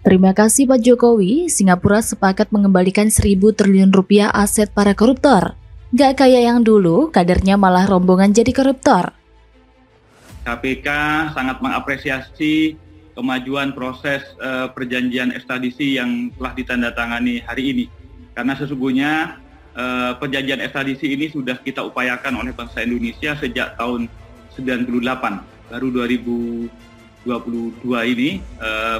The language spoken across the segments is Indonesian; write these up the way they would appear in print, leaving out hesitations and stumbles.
Terima kasih Pak Jokowi, Singapura sepakat mengembalikan 1.000 triliun rupiah aset para koruptor. Gak kayak yang dulu, kadernya malah rombongan jadi koruptor. KPK sangat mengapresiasi kemajuan proses perjanjian ekstradisi yang telah ditandatangani hari ini. Karena sesungguhnya perjanjian ekstradisi ini sudah kita upayakan oleh bangsa Indonesia sejak tahun 98. Baru 2022 ini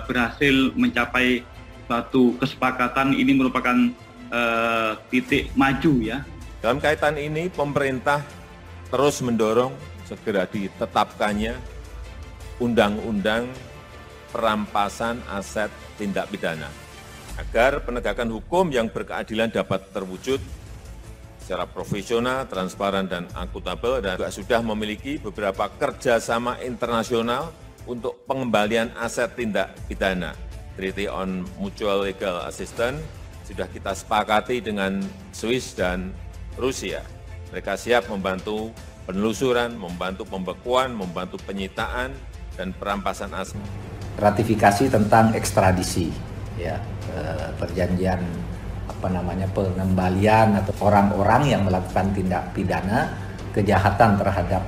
berhasil mencapai suatu kesepakatan. Ini merupakan titik maju ya. Dalam kaitan ini pemerintah terus mendorong segera ditetapkannya undang-undang perampasan aset tindak pidana agar penegakan hukum yang berkeadilan dapat terwujud secara profesional, transparan, dan akuntabel, dan juga sudah memiliki beberapa kerjasama internasional untuk pengembalian aset tindak pidana. Treaty on Mutual Legal Assistance sudah kita sepakati dengan Swiss dan Rusia. Mereka siap membantu penelusuran, membantu pembekuan, membantu penyitaan, dan perampasan aset. Ratifikasi tentang ekstradisi, ya, perjanjian pengembalian atau orang-orang yang melakukan tindak pidana kejahatan terhadap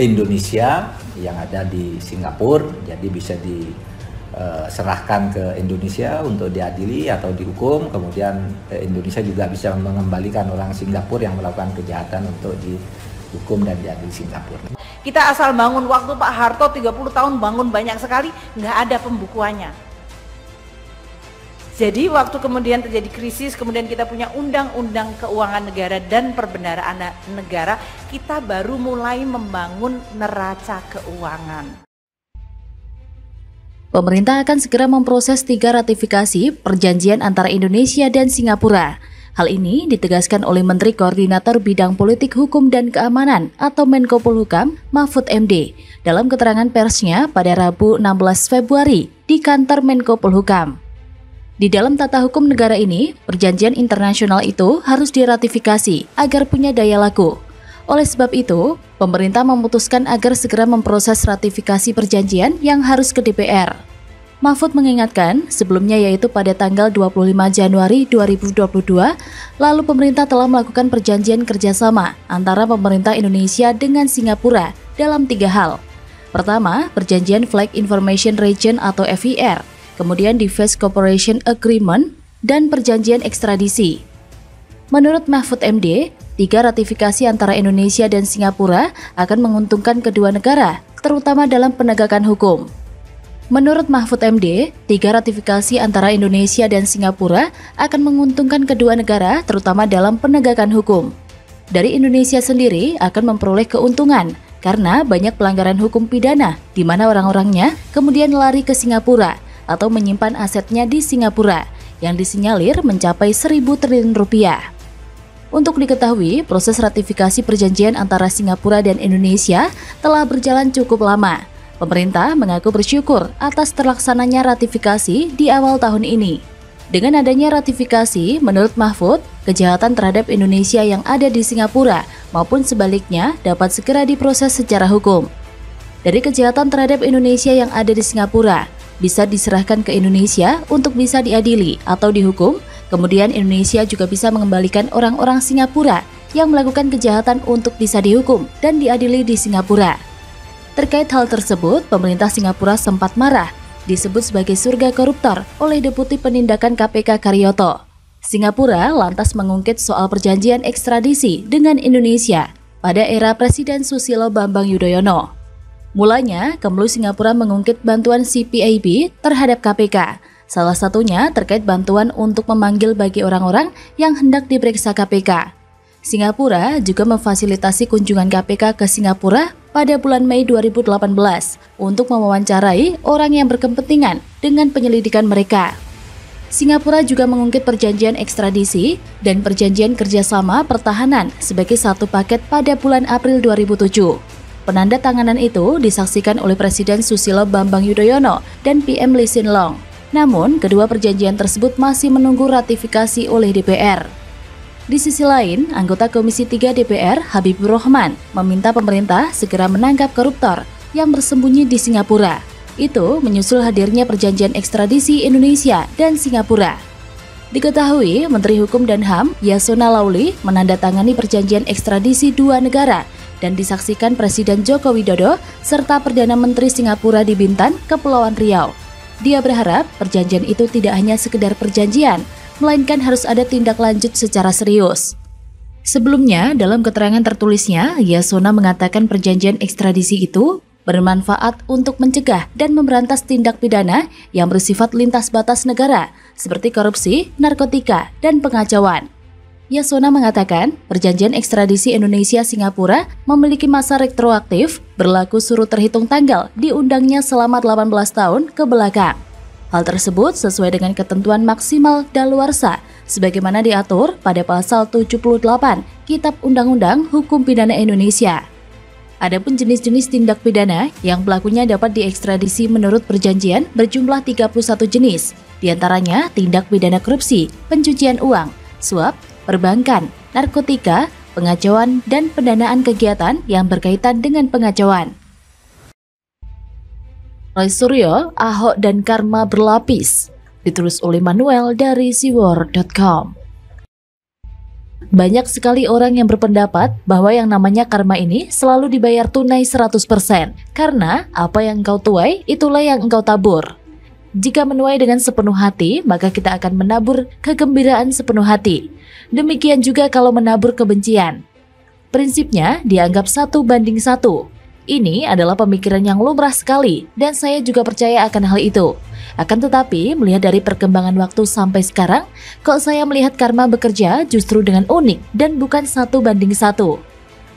Indonesia yang ada di Singapura, jadi bisa diserahkan ke Indonesia untuk diadili atau dihukum, kemudian Indonesia juga bisa mengembalikan orang Singapura yang melakukan kejahatan untuk dihukum dan diadili Singapura. Kita asal bangun, waktu Pak Harto 30 tahun bangun banyak sekali, nggak ada pembukuannya. Jadi waktu kemudian terjadi krisis, kemudian kita punya undang-undang keuangan negara dan perbendaharaan negara, kita baru mulai membangun neraca keuangan. Pemerintah akan segera memproses 3 ratifikasi perjanjian antara Indonesia dan Singapura. Hal ini ditegaskan oleh Menteri Koordinator Bidang Politik Hukum dan Keamanan atau Menko Polhukam Mahfud MD dalam keterangan persnya pada Rabu 16 Februari di kantor Menko Polhukam. Di dalam tata hukum negara ini, perjanjian internasional itu harus diratifikasi agar punya daya laku. Oleh sebab itu, pemerintah memutuskan agar segera memproses ratifikasi perjanjian yang harus ke DPR. Mahfud mengingatkan, sebelumnya yaitu pada tanggal 25 Januari 2022, lalu pemerintah telah melakukan perjanjian kerjasama antara pemerintah Indonesia dengan Singapura dalam 3 hal. Pertama, perjanjian Flag Information Region atau FIR, kemudian Defense Cooperation Agreement, dan perjanjian ekstradisi. Menurut Mahfud MD, 3 ratifikasi antara Indonesia dan Singapura akan menguntungkan kedua negara, terutama dalam penegakan hukum. Menurut Mahfud MD, 3 ratifikasi antara Indonesia dan Singapura akan menguntungkan kedua negara, terutama dalam penegakan hukum. Dari Indonesia sendiri akan memperoleh keuntungan, karena banyak pelanggaran hukum pidana, di mana orang-orangnya kemudian lari ke Singapura, atau menyimpan asetnya di Singapura yang disinyalir mencapai 1.000 triliun rupiah. Untuk diketahui, proses ratifikasi perjanjian antara Singapura dan Indonesia telah berjalan cukup lama. Pemerintah mengaku bersyukur atas terlaksananya ratifikasi di awal tahun ini. Dengan adanya ratifikasi, menurut Mahfud, kejahatan terhadap Indonesia yang ada di Singapura maupun sebaliknya dapat segera diproses secara hukum. Dari kejahatan terhadap Indonesia yang ada di Singapura, bisa diserahkan ke Indonesia untuk bisa diadili atau dihukum, kemudian Indonesia juga bisa mengembalikan orang-orang Singapura yang melakukan kejahatan untuk bisa dihukum dan diadili di Singapura. Terkait hal tersebut, pemerintah Singapura sempat marah, disebut sebagai surga koruptor oleh Deputi Penindakan KPK Karyoto. Singapura lantas mengungkit soal perjanjian ekstradisi dengan Indonesia pada era Presiden Susilo Bambang Yudhoyono. Mulanya, Kemlu Singapura mengungkit bantuan CPAB terhadap KPK, salah satunya terkait bantuan untuk memanggil bagi orang-orang yang hendak diperiksa KPK. Singapura juga memfasilitasi kunjungan KPK ke Singapura pada bulan Mei 2018 untuk mewawancarai orang yang berkepentingan dengan penyelidikan mereka. Singapura juga mengungkit perjanjian ekstradisi dan perjanjian kerjasama pertahanan sebagai satu paket pada bulan April 2007. Penandatanganan itu disaksikan oleh Presiden Susilo Bambang Yudhoyono dan PM Lee Hsien Loong. Namun, kedua perjanjian tersebut masih menunggu ratifikasi oleh DPR. Di sisi lain, anggota Komisi 3 DPR, Habibur Rahman, meminta pemerintah segera menangkap koruptor yang bersembunyi di Singapura Itu menyusul hadirnya perjanjian ekstradisi Indonesia dan Singapura. Diketahui, Menteri Hukum dan HAM Yasona Laoly menandatangani perjanjian ekstradisi dua negara dan disaksikan Presiden Joko Widodo serta Perdana Menteri Singapura di Bintan, Kepulauan Riau. Dia berharap perjanjian itu tidak hanya sekedar perjanjian, melainkan harus ada tindak lanjut secara serius. Sebelumnya, dalam keterangan tertulisnya, Yasona mengatakan perjanjian ekstradisi itu bermanfaat untuk mencegah dan memberantas tindak pidana yang bersifat lintas batas negara, seperti korupsi, narkotika, dan pengacauan. Yasona mengatakan, perjanjian ekstradisi Indonesia-Singapura memiliki masa retroaktif berlaku surut terhitung tanggal diundangnya selama 18 tahun ke belakang. Hal tersebut sesuai dengan ketentuan maksimal daluarsa sebagaimana diatur pada pasal 78 Kitab Undang-Undang Hukum Pidana Indonesia. Adapun jenis-jenis tindak pidana yang pelakunya dapat diekstradisi menurut perjanjian berjumlah 31 jenis, diantaranya tindak pidana korupsi, pencucian uang, suap, perbankan, narkotika, pengacauan, dan pendanaan kegiatan yang berkaitan dengan pengacauan. Roy Suryo, Ahok dan Karma berlapis, ditulis oleh Manuel dari siwar.com. Banyak sekali orang yang berpendapat bahwa yang namanya karma ini selalu dibayar tunai 100%, karena apa yang engkau tuai, itulah yang engkau tabur. Jika menuai dengan sepenuh hati, maka kita akan menabur kegembiraan sepenuh hati. Demikian juga kalau menabur kebencian. Prinsipnya dianggap 1:1. Ini adalah pemikiran yang lumrah sekali, dan saya juga percaya akan hal itu. Akan tetapi, melihat dari perkembangan waktu sampai sekarang, kok saya melihat karma bekerja justru dengan unik dan bukan 1:1.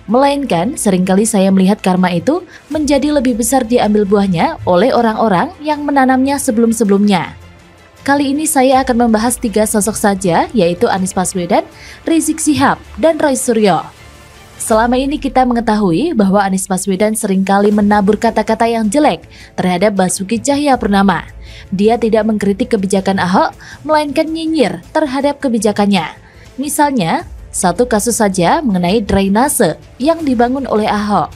Melainkan, seringkali saya melihat karma itu menjadi lebih besar diambil buahnya oleh orang-orang yang menanamnya sebelum-sebelumnya. Kali ini saya akan membahas 3 sosok saja, yaitu Anies Baswedan, Rizik Syihab, dan Roy Suryo. Selama ini kita mengetahui bahwa Anies Baswedan seringkali menabur kata-kata yang jelek terhadap Basuki Cahayapurnama. Dia tidak mengkritik kebijakan Ahok, melainkan nyinyir terhadap kebijakannya. Misalnya, satu kasus saja mengenai drainase yang dibangun oleh Ahok.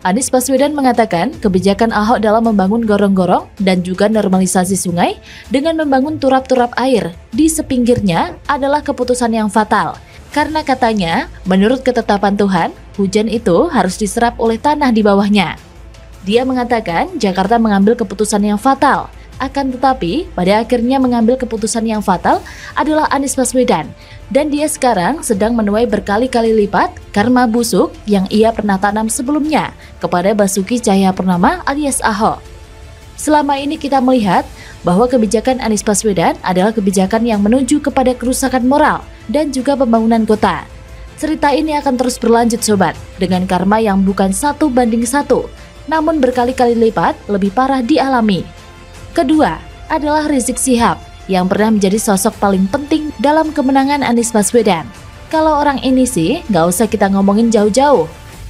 Anies Baswedan mengatakan kebijakan Ahok dalam membangun gorong-gorong dan juga normalisasi sungai dengan membangun turap-turap air di sepinggirnya adalah keputusan yang fatal. Karena katanya, menurut ketetapan Tuhan, hujan itu harus diserap oleh tanah di bawahnya. Dia mengatakan Jakarta mengambil keputusan yang fatal. Akan tetapi, pada akhirnya mengambil keputusan yang fatal adalah Anies Baswedan. Dan dia sekarang sedang menuai berkali-kali lipat karma busuk yang ia pernah tanam sebelumnya kepada Basuki Cahayapurnama alias Ahok. Selama ini kita melihat bahwa kebijakan Anies Baswedan adalah kebijakan yang menuju kepada kerusakan moral dan juga pembangunan kota. Cerita ini akan terus berlanjut sobat, dengan karma yang bukan 1:1, namun berkali-kali lipat lebih parah dialami. Kedua adalah Rizik Syihab yang pernah menjadi sosok paling penting dalam kemenangan Anies Baswedan. Kalau orang ini sih nggak usah kita ngomongin jauh-jauh.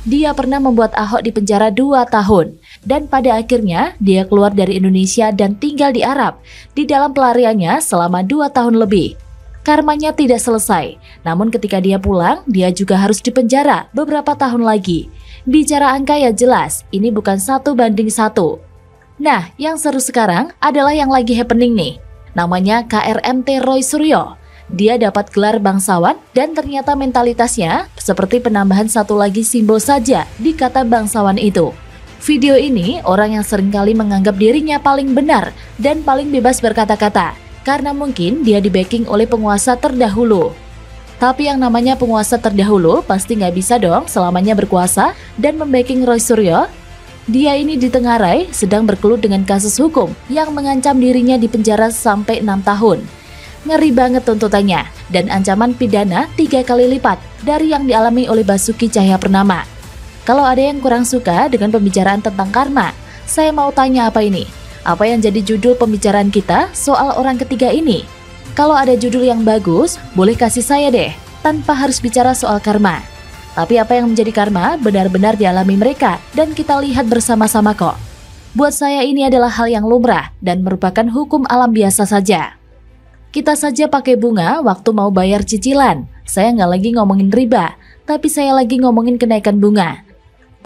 Dia pernah membuat Ahok di penjara 2 tahun dan pada akhirnya dia keluar dari Indonesia dan tinggal di Arab di dalam pelariannya selama 2 tahun lebih. Karmanya tidak selesai, namun ketika dia pulang, dia juga harus dipenjara beberapa tahun lagi. Bicara angka ya jelas, ini bukan 1:1. Nah, yang seru sekarang adalah yang lagi happening nih. Namanya KRMT Roy Suryo. Dia dapat gelar bangsawan dan ternyata mentalitasnya seperti penambahan satu lagi simbol saja di kata bangsawan itu. Video ini orang yang seringkali menganggap dirinya paling benar dan paling bebas berkata-kata. Karena mungkin dia di-backing oleh penguasa terdahulu. Tapi yang namanya penguasa terdahulu pasti nggak bisa dong selamanya berkuasa dan membacking Roy Suryo. Dia ini ditengarai sedang berkelut dengan kasus hukum yang mengancam dirinya di penjara sampai 6 tahun. Ngeri banget tuntutannya dan ancaman pidana 3 kali lipat dari yang dialami oleh Basuki Cahayapurnama. Kalau ada yang kurang suka dengan pembicaraan tentang karma, saya mau tanya apa ini? Apa yang jadi judul pembicaraan kita soal orang ketiga ini? Kalau ada judul yang bagus, boleh kasih saya deh, tanpa harus bicara soal karma. Tapi apa yang menjadi karma benar-benar dialami mereka dan kita lihat bersama-sama kok. Buat saya ini adalah hal yang lumrah dan merupakan hukum alam biasa saja. Kita saja pakai bunga waktu mau bayar cicilan. Saya nggak lagi ngomongin riba, tapi saya lagi ngomongin kenaikan bunga.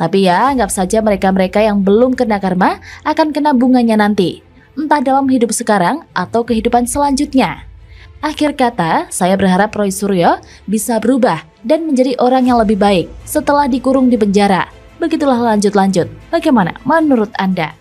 Tapi ya, anggap saja mereka-mereka yang belum kena karma akan kena bunganya nanti, entah dalam hidup sekarang atau kehidupan selanjutnya. Akhir kata, saya berharap Roy Suryo bisa berubah dan menjadi orang yang lebih baik setelah dikurung di penjara. Begitulah lanjut-lanjut. Bagaimana menurut Anda?